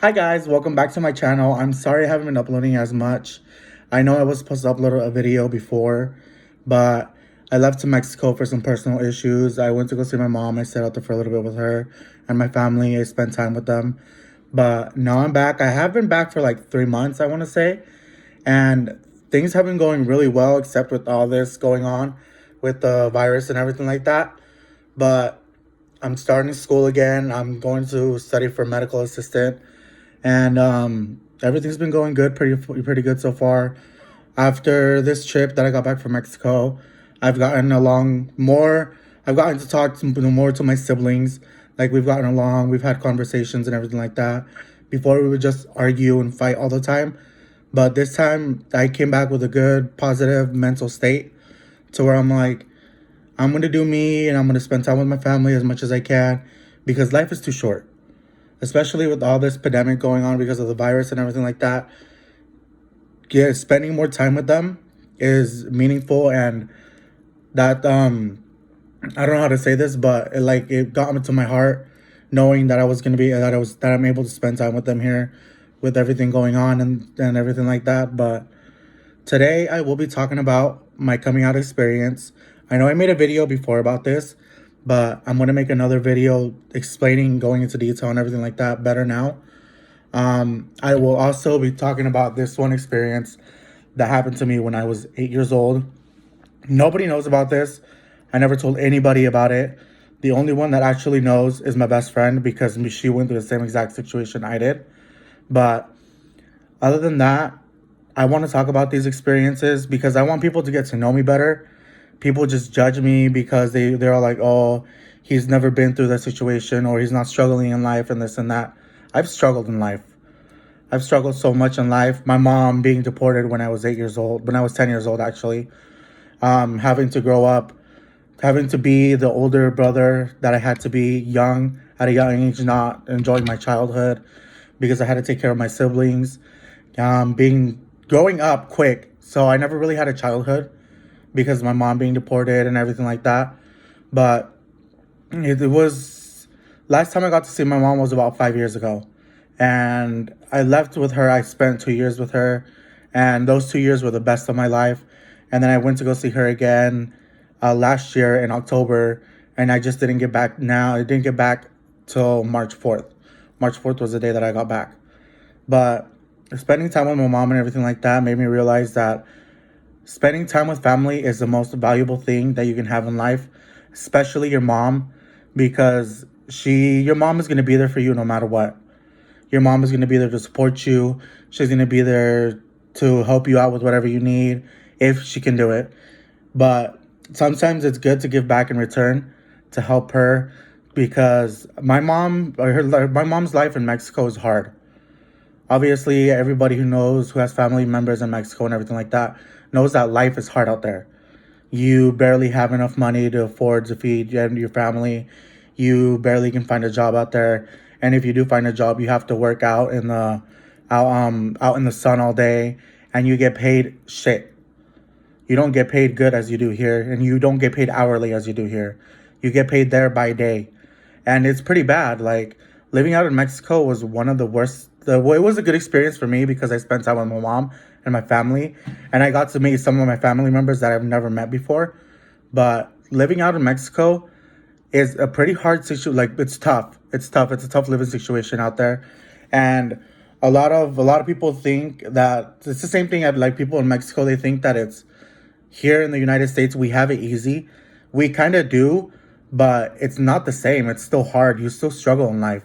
Hi guys, welcome back to my channel. I'm sorry I haven't been uploading as much. I know I was supposed to upload a video before, but I left to Mexico for some personal issues. I went to go see my mom. I stayed out there for a little bit with her and my family. I spent time with them. But now I'm back. I have been back for like 3 months, I want to say. And things have been going really well, except with all this going on with the virus and everything like that. But I'm starting school again. I'm going to study for medical assistant, and everything's been going good, pretty good so far. After this trip that I got back from Mexico, I've gotten along more. I've gotten to talk more to my siblings. Like we've gotten along, we've had conversations and everything like that. Before we would just argue and fight all the time, but this time I came back with a good, positive mental state to where I'm like, I'm gonna do me and I'm gonna spend time with my family as much as I can because life is too short, especially with all this pandemic going on because of the virus and everything like that. Yeah, spending more time with them is meaningful, and that I don't know how to say this, but it got into my heart knowing that I was gonna be that I'm able to spend time with them here with everything going on and everything like that. But today I will be talking about my coming out experience. I know I made a video before about this, but I'm going to make another video explaining, going into detail and everything like that better now. I will also be talking about this one experience that happened to me when I was 8 years old. Nobody knows about this. I never told anybody about it. The only one that actually knows is my best friend because she went through the same exact situation I did. But other than that, I want to talk about these experiences because I want people to get to know me better. People just judge me because they're all like, oh, he's never been through that situation or he's not struggling in life and this and that. I've struggled in life. I've struggled so much in life. My mom being deported when I was 8 years old, when I was 10 years old, actually. Having to grow up, having to be the older brother that I had to be young at a young age, not enjoying my childhood because I had to take care of my siblings. Being growing up quick, so I never really had a childhood because of my mom being deported and everything like that. But it was last time I got to see my mom was about 5 years ago, and I left with her. I spent 2 years with her, and those 2 years were the best of my life. And then I went to go see her again last year in October, and I just didn't get back. Now I didn't get back till March 4th. March 4th was the day that I got back. But spending time with my mom and everything like that made me realize that spending time with family is the most valuable thing that you can have in life, especially your mom, because your mom is going to be there for you no matter what. Your mom is going to be there to support you. She's going to be there to help you out with whatever you need if she can do it. But sometimes it's good to give back in return to help her because my mom's life in Mexico is hard. Obviously, everybody who knows, who has family members in Mexico and everything like that, knows that life is hard out there. You barely have enough money to afford to feed you and your family. You barely can find a job out there. And if you do find a job, you have to work out in the sun all day, and you get paid shit. You don't get paid good as you do here, and you don't get paid hourly as you do here. You get paid there by day, and it's pretty bad. Like living out in Mexico was one of the worst. It was a good experience for me because I spent time with my mom and my family, and I got to meet some of my family members that I've never met before. But living out in Mexico is a pretty hard situation. Like it's tough. It's tough. It's a tough living situation out there, and a lot of people think that it's the same thing. At like people in Mexico, they think that it's here in the United States we have it easy. We kind of do, but it's not the same. It's still hard. You still struggle in life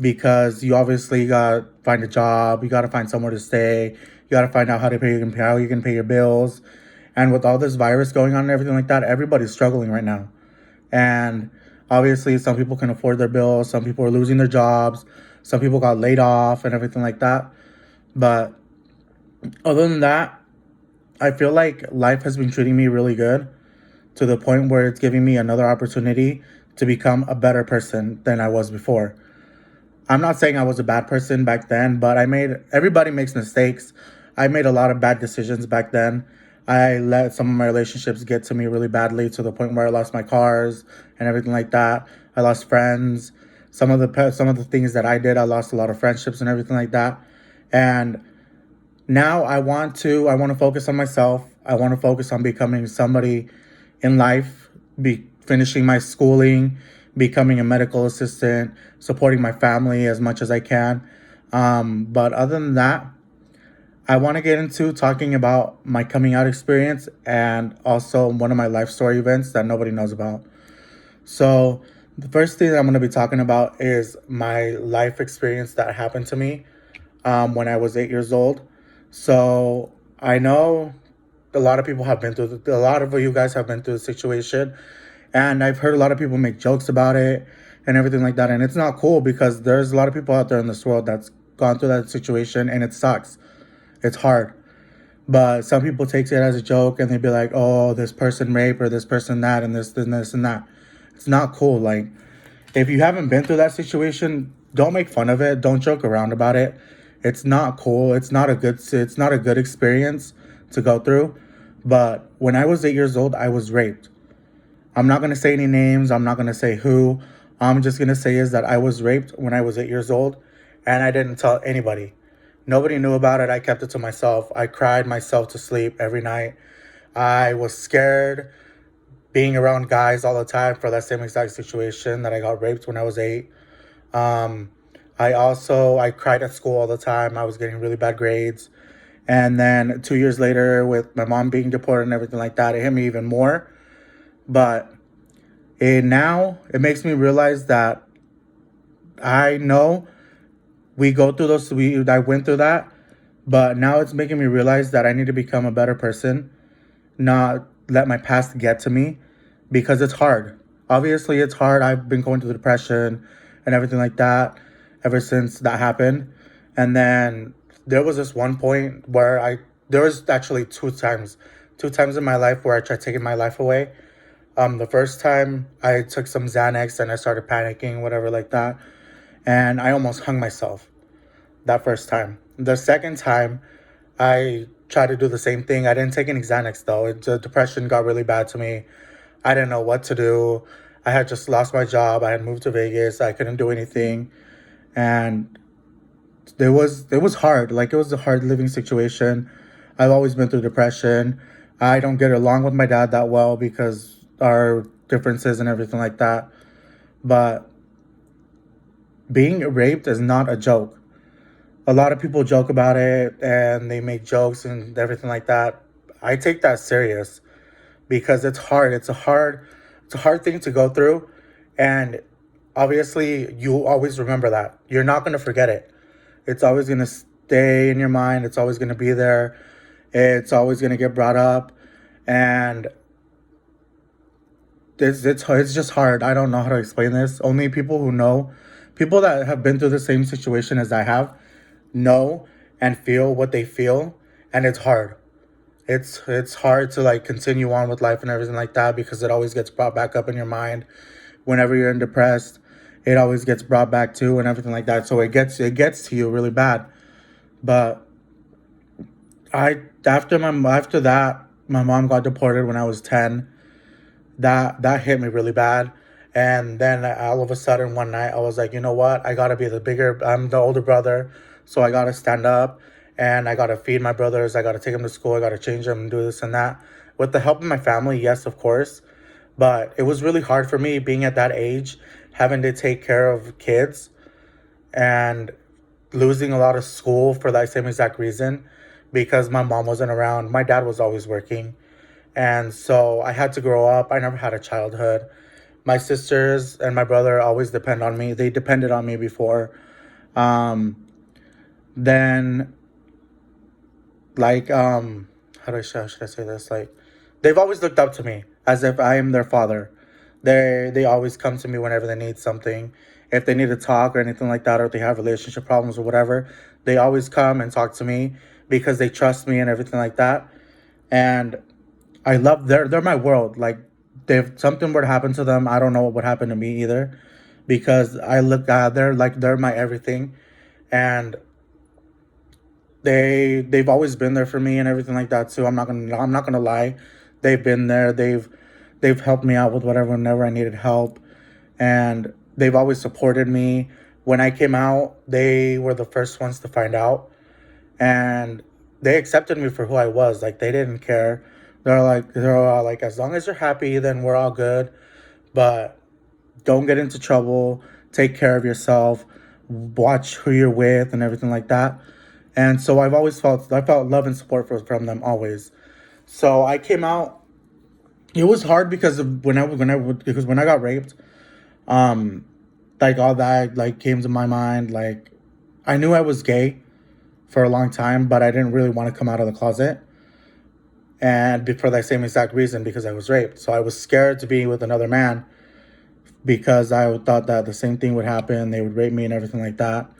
because you obviously got to find a job, you got to find somewhere to stay, you got to find out how you can pay your bills. And with all this virus going on and everything like that, everybody's struggling right now. And obviously some people can afford their bills, some people are losing their jobs, some people got laid off and everything like that. But other than that, I feel like life has been treating me really good to the point where it's giving me another opportunity to become a better person than I was before. I'm not saying I was a bad person back then, but everybody makes mistakes. I made a lot of bad decisions back then. I let some of my relationships get to me really badly to the point where I lost my cars and everything like that. I lost friends. some of the things that I did. I lost a lot of friendships and everything like that. And now I want to focus on myself. I want to focus on becoming somebody in life, be finishing my schooling, becoming a medical assistant, supporting my family as much as I can. But other than that, I want to get into talking about my coming out experience and also one of my life story events that nobody knows about. So, the first thing that I'm going to be talking about is my life experience that happened to me when I was 8 years old. So, I know a lot of people have been through, a lot of you guys have been through the situation, and I've heard a lot of people make jokes about it and everything like that. And it's not cool because there's a lot of people out there in this world that's gone through that situation and it sucks. It's hard. But some people take it as a joke and they be like, oh, this person rape or this person that and this and this and that. It's not cool. Like, if you haven't been through that situation, don't make fun of it. Don't joke around about it. It's not cool. It's not a good experience to go through. But when I was 8 years old, I was raped. I'm not gonna say any names. I'm not gonna say who. I'm just gonna say is that I was raped when I was 8 years old, and I didn't tell anybody. Nobody knew about it. I kept it to myself. I cried myself to sleep every night. I was scared being around guys all the time for that same exact situation that I got raped when I was 8. Um, I cried at school all the time. I was getting really bad grades. And then 2 years later, with my mom being deported and everything like that, it hit me even more. But now it makes me realize that I know we go through those. I went through that, but now it's making me realize that I need to become a better person, not let my past get to me, because it's hard. Obviously, it's hard. I've been going through depression and everything like that ever since that happened. And then there was this one point where there was actually two times in my life where I tried taking my life away. The first time I took some Xanax and I started panicking, whatever like that, and I almost hung myself that first time. The second time, I tried to do the same thing. I didn't take any Xanax though. The depression got really bad to me. I didn't know what to do. I had just lost my job. I had moved to Vegas. I couldn't do anything, and it was hard. Like, it was a hard living situation. I've always been through depression. I don't get along with my dad that well because our differences and everything like that. But being raped is not a joke. A lot of people joke about it and they make jokes and everything like that. I take that serious because it's hard. It's a hard thing to go through, and obviously you always remember that. You're not going to forget it. It's always going to stay in your mind. It's always going to be there. It's always going to get brought up, and it's just hard. I don't know how to explain this. Only people who know, people that have been through the same situation as I have, know and feel what they feel, and it's hard. It's hard to like continue on with life and everything like that because it always gets brought back up in your mind whenever you're depressed. It always gets brought back too and everything like that. So it gets to you really bad. But I after that my mom got deported when I was 10. That hit me really bad. And then all of a sudden one night I was like, you know what? I gotta be I'm the older brother, so I gotta stand up and I gotta feed my brothers. I gotta take them to school. I gotta change them and do this and that. With the help of my family, yes, of course. But it was really hard for me being at that age, having to take care of kids and losing a lot of school for that same exact reason because my mom wasn't around. My dad was always working. And so I had to grow up. I never had a childhood. My sisters and my brother always depend on me. They depended on me before. Um, then, like, how should I say this? Like, they've always looked up to me as if I am their father. They always come to me whenever they need something. If they need to talk or anything like that, or if they have relationship problems or whatever, they always come and talk to me because they trust me and everything like that. And I love they're my world. Like, if something were to happen to them, I don't know what would happen to me either, because I look at they're my everything, and they've always been there for me and everything like that too. I'm not gonna lie, they've been there. They've helped me out with whatever whenever I needed help, and they've always supported me. When I came out, they were the first ones to find out, and they accepted me for who I was. Like, they didn't care. They're all like, as long as you're happy, then we're all good. But don't get into trouble. Take care of yourself. Watch who you're with and everything like that. And so I felt love and support from them always. So I came out. It was hard because of because when I got raped, um, like all that like came to my mind. Like, I knew I was gay for a long time, but I didn't really want to come out of the closet. And for that same exact reason, because I was raped. So I was scared to be with another man because I thought that the same thing would happen. They would rape me and everything like that.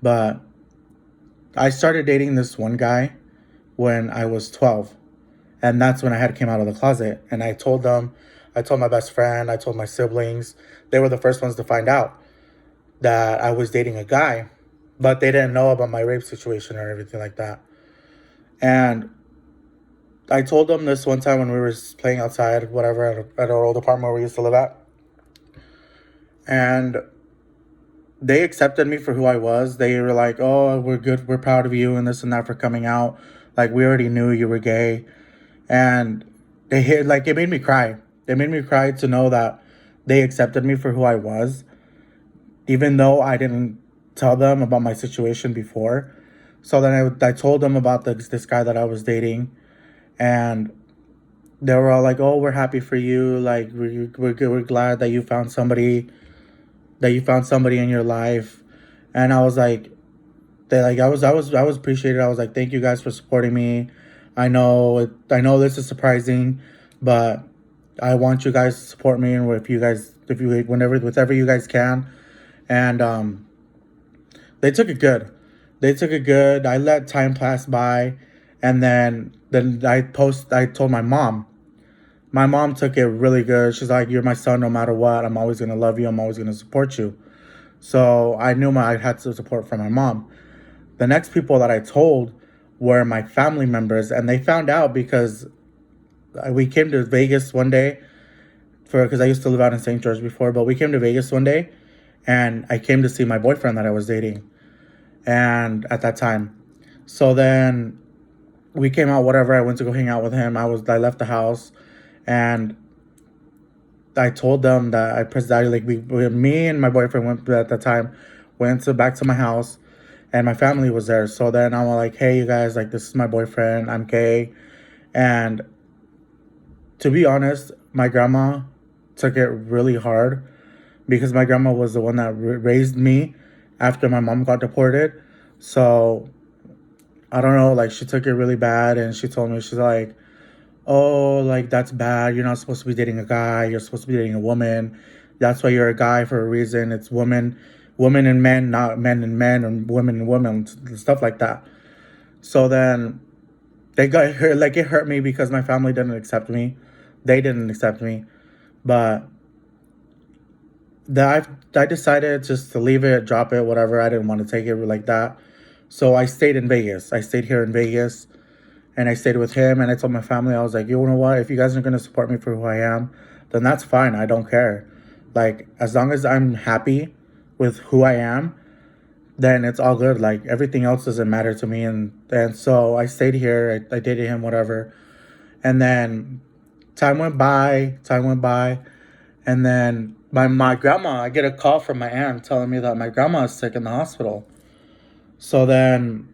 But I started dating this one guy when I was 12. And that's when I had came out of the closet. And I told them, I told my best friend, I told my siblings. They were the first ones to find out that I was dating a guy, but they didn't know about my rape situation or everything like that. And I told them this one time when we were playing outside, whatever, at our old apartment where we used to live at. And they accepted me for who I was. They were like, "Oh, we're good. We're proud of you and this and that for coming out. Like, we already knew you were gay." And it made me cry. It made me cry to know that they accepted me for who I was, even though I didn't tell them about my situation before. So then I told them about this guy that I was dating, and they were all like, "Oh, we're happy for you. Like, we're glad that you found somebody in your life." And I was like, they like I was appreciated. I was like, "Thank you guys for supporting me. I know this is surprising, but I want you guys to support me, and if you whenever you guys can." And they took it good. They took it good. I let time pass by, and then I told my mom. My mom took it really good. She's like, "You're my son no matter what. I'm always gonna love you. I'm always gonna support you." So I knew I had some support from my mom. The next people that I told were my family members, and they found out because we came to Vegas one day for because I used to live out in St. George before, but we came to Vegas one day, and I came to see my boyfriend that I was dating, and at that time, so then we came out. Whatever, I went to go hang out with him. I left the house, and I told them that I presided like me and my boyfriend went at the time went to back to my house, and my family was there. So then I was like, "Hey, you guys, like this is my boyfriend. I'm gay," and to be honest, my grandma took it really hard because my grandma was the one that raised me after my mom got deported. So I don't know, like she took it really bad, and she told me she's like, "Oh, like that's bad. You're not supposed to be dating a guy. You're supposed to be dating a woman. That's why you're a guy for a reason. It's women and men, not men and men, or women and women, stuff like that." So then they got hurt. Like it hurt me because my family didn't accept me. They didn't accept me, but I decided just to leave it, drop it, whatever. I didn't want to take it like that. So I stayed in Vegas. I stayed here in Vegas, and I stayed with him. And I told my family, I was like, "You know what? If you guys are gonna support me for who I am, then that's fine. I don't care. Like as long as I'm happy with who I am, then it's all good. Like everything else doesn't matter to me." And so I stayed here. I dated him, whatever. And then time went by, and then my grandma, I get a call from my aunt telling me that my grandma is sick in the hospital. So then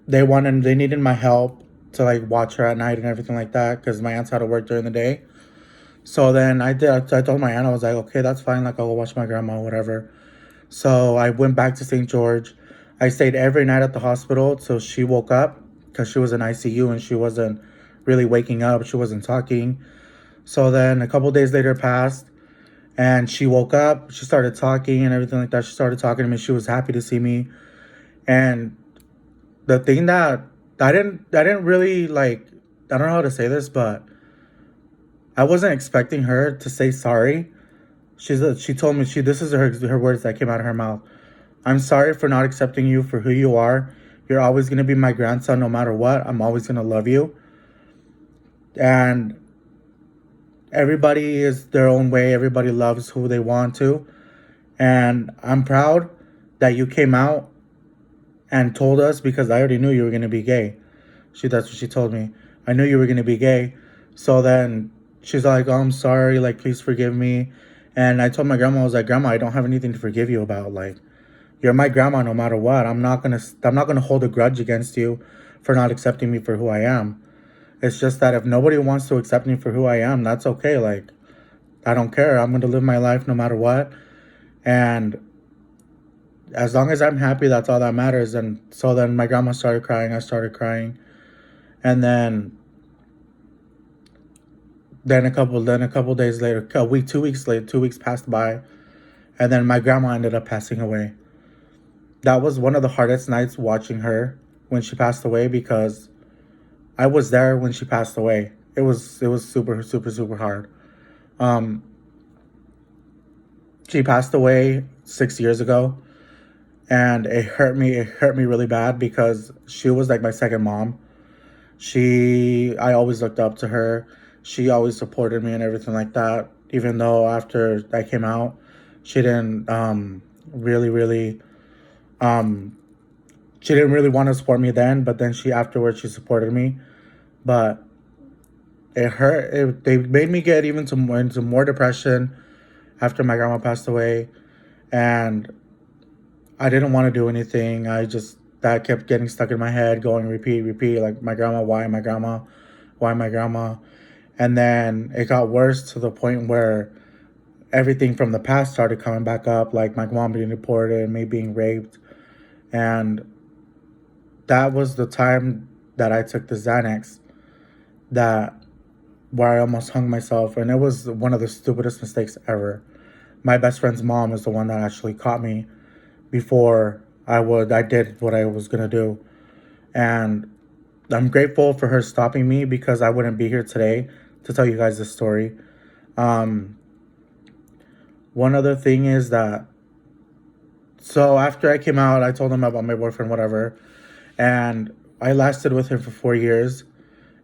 they needed my help to like watch her at night and everything like that because my aunt's had to work during the day. So then I told my aunt, I was like, "Okay, that's fine. Like I'll go watch my grandma, whatever." So I went back to St. George. I stayed every night at the hospital till she woke up because she was in ICU and she wasn't really waking up. She wasn't talking. So then a couple days later passed, and she woke up. She started talking and everything like that. She started talking to me. She was happy to see me. And the thing that I didn't really like, I don't know how to say this, but I wasn't expecting her to say sorry. She told me this is her words that came out of her mouth. "I'm sorry for not accepting you for who you are. You're always gonna be my grandson no matter what. I'm always gonna love you." And everybody is their own way. Everybody loves who they want to. And I'm proud that you came out and told us, because I already knew you were going to be gay. That's what she told me. I knew you were going to be gay. So then she's like, oh, I'm sorry. Like, please forgive me. And I told my grandma, I was like, Grandma, I don't have anything to forgive you about. Like, you're my grandma no matter what. I'm not gonna hold a grudge against you for not accepting me for who I am. It's just that if nobody wants to accept me for who I am, that's okay. Like, I don't care. I'm gonna live my life no matter what. And as long as I'm happy, that's all that matters. And so then my grandma started crying, I started crying. And then a couple days later, a week, 2 weeks later, 2 weeks passed by, and then my grandma ended up passing away. That was one of the hardest nights watching her when she passed away, because I was there when she passed away. It was super super super hard. Um, she passed away 6 years ago, and it hurt me. It hurt me really bad because she was like my second mom. I always looked up to her. She always supported me and everything like that. Even though after I came out, she didn't really um she didn't really want to support me then, but then she supported me. But it hurt. They made me get even into more depression after my grandma passed away, and I didn't want to do anything. That kept getting stuck in my head, going repeat, repeat, like my grandma, why my grandma, why my grandma. And then it got worse to the point where everything from the past started coming back up, like my mom being deported, me being raped. And that was the time that I took the Xanax, that where I almost hung myself. And it was one of the stupidest mistakes ever. My best friend's mom is the one that actually caught me before I did what I was gonna do. And I'm grateful for her stopping me, because I wouldn't be here today to tell you guys this story. Um, One other thing is that, so after I came out, I told him about my boyfriend, whatever, and I lasted with him for 4 years.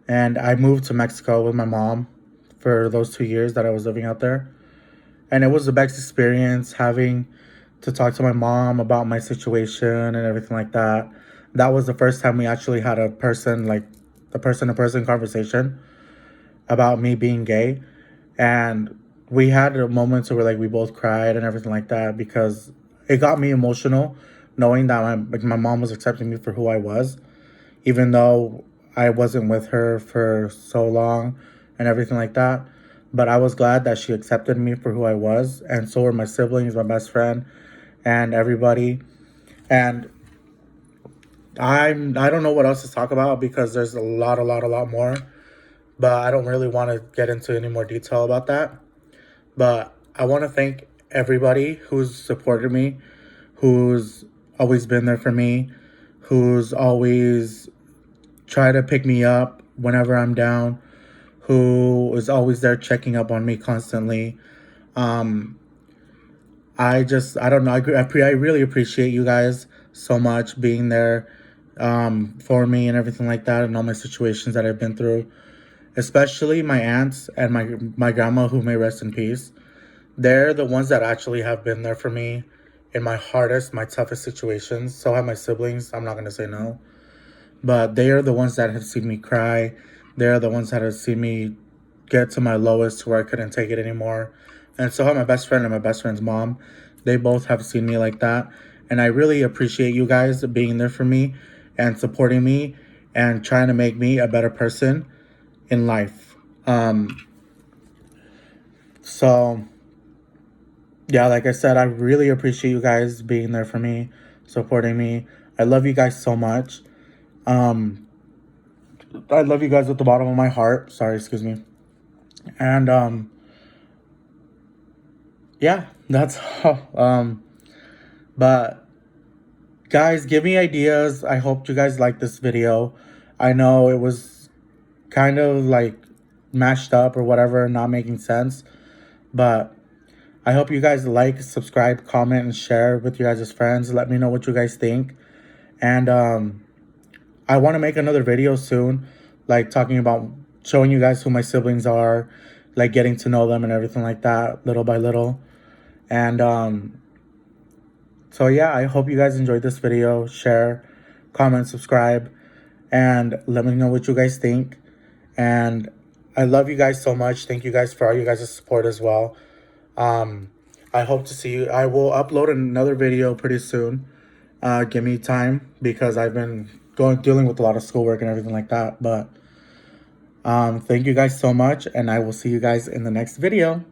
And I moved to Mexico with my mom for those 2 years that I was living out there. And it was the best experience having to talk to my mom about my situation and everything like that. That was the first time we actually had a person to person conversation about me being gay. And we had moments where like we both cried and everything like that, because it got me emotional knowing that my mom was accepting me for who I was, even though I wasn't with her for so long and everything like that. But I was glad that she accepted me for who I was, and so were my siblings, my best friend, and everybody. And I don't know what else to talk about, because there's a lot more, but I don't really want to get into any more detail about that. But I want to thank everybody who's supported me, who's always been there for me, who's always tried to pick me up whenever I'm down, who is always there checking up on me constantly. Um, I don't know. I really appreciate you guys so much being there for me and everything like that, and all my situations that I've been through. Especially my aunts and my grandma, who may rest in peace. They're the ones that actually have been there for me in my hardest, my toughest situations. So have my siblings. I'm not gonna say no, but they are the ones that have seen me cry. They are the ones that have seen me get to my lowest, where I couldn't take it anymore. And so have my best friend and my best friend's mom. They both have seen me like that. And I really appreciate you guys being there for me and supporting me and trying to make me a better person in life. So yeah, like I said, I really appreciate you guys being there for me, supporting me. I love you guys so much. Um, I love you guys with the bottom of my heart. Sorry, excuse me. And yeah, that's all. But guys, give me ideas. I hope you guys like this video. I know it was kind of like mashed up or whatever, not making sense, but I hope you guys like, subscribe, comment, and share with your guys' friends. Let me know what you guys think. And I want to make another video soon, like talking about showing you guys who my siblings are, like getting to know them and everything like that, little by little. And So yeah, I hope you guys enjoyed this video. Share, comment, subscribe, and let me know what you guys think. And I love you guys so much. Thank you guys for all you guys' support as well. I hope to see you. I will upload another video pretty soon. Give me time because I've been dealing with a lot of schoolwork and everything like that. But thank you guys so much, and I will see you guys in the next video.